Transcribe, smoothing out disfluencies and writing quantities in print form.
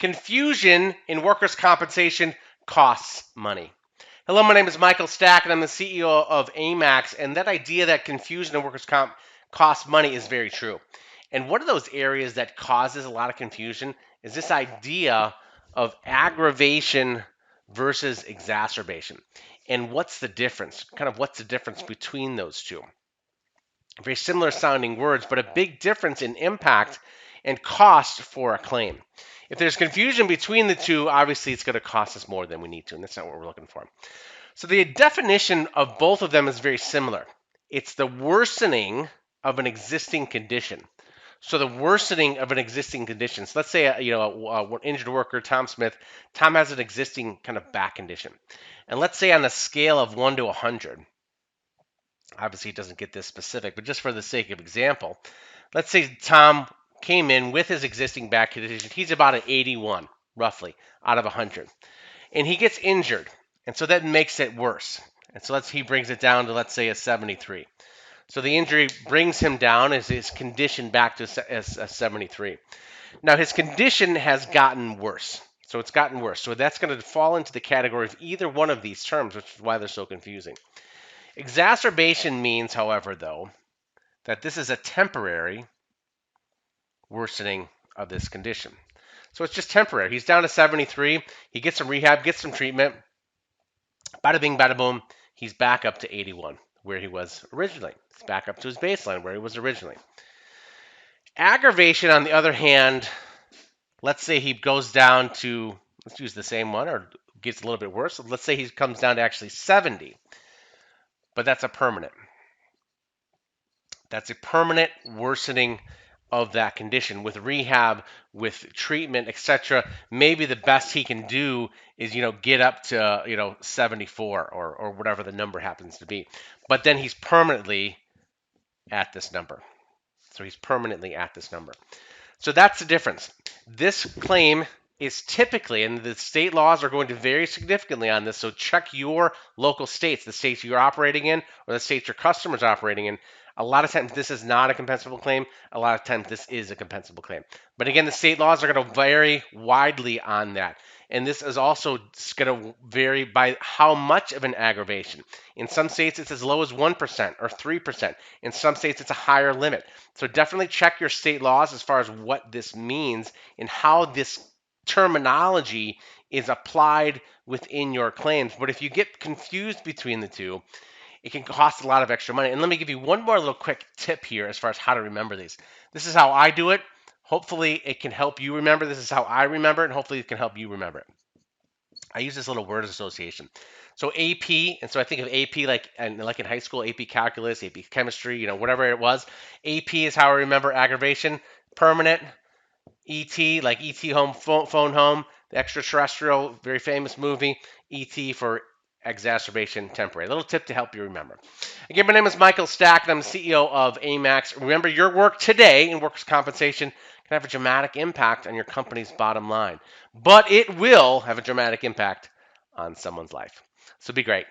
Confusion in workers' compensation costs money. Hello, my name is Michael Stack, and I'm the CEO of AMAX. And that idea that confusion in workers' comp costs money is very true. And one of those areas that causes a lot of confusion is this idea of aggravation versus exacerbation. And what's the difference? Kind of what's the difference between those two? Very similar sounding words, but a big difference in impact and cost for a claim. If there's confusion between the two, obviously it's going to cost us more than we need to, and that's not what we're looking for. So the definition of both of them is very similar. It's the worsening of an existing condition. So the worsening of an existing condition. So let's say an injured worker, Tom Smith. Tom has an existing kind of back condition, and let's say on a scale of 1 to 100. Obviously, it doesn't get this specific, but just for the sake of example, let's say Tom came in with his existing back condition. He's about an 81, roughly, out of 100. And he gets injured, and so that makes it worse. And so he brings it down to, let's say, a 73. So the injury brings him down as his condition back to a 73. Now, his condition has gotten worse. So it's gotten worse. So that's going to fall into the category of either one of these terms, which is why they're so confusing. Exacerbation means, however, though, that this is a temporary worsening of this condition. So it's just temporary. He's down to 73. He gets some rehab, gets some treatment. Bada bing, bada boom. He's back up to 81, where he was originally. He's back up to his baseline, where he was originally. Aggravation, on the other hand, let's say he goes down to, let's use the same one, or gets a little bit worse. So let's say he comes down to actually 70. But that's a permanent. That's a permanent worsening of that condition with rehab, with treatment, etc. Maybe the best he can do is, get up to, 74 or whatever the number happens to be. But then he's permanently at this number. So he's permanently at this number. So that's the difference. This claim is typically, and the state laws are going to vary significantly on this, so check your local states, the states you're operating in or the states your customers are operating in. A lot of times this is not a compensable claim. A lot of times this is a compensable claim. But again, the state laws are going to vary widely on that. And this is also going to vary by how much of an aggravation. In some states, it's as low as 1% or 3%. In some states, it's a higher limit. So definitely check your state laws as far as what this means and how this terminology is applied within your claims. But if you get confused between the two, it can cost a lot of extra money. And let me give you one more little quick tip here as far as how to remember these. This is how I do it. Hopefully it can help you remember. This is how I remember it, and hopefully it can help you remember it. I use this little word association. So AP, and so I think of AP like in high school, AP calculus, AP chemistry, whatever it was. AP is how I remember aggravation. Permanent, ET, like ET home, phone home, the extraterrestrial, very famous movie. ET for exacerbation, temporary. A little tip to help you remember. Again, my name is Michael Stack, and I'm the CEO of AMAX. Remember, your work today in workers' compensation can have a dramatic impact on your company's bottom line, but it will have a dramatic impact on someone's life. So be great.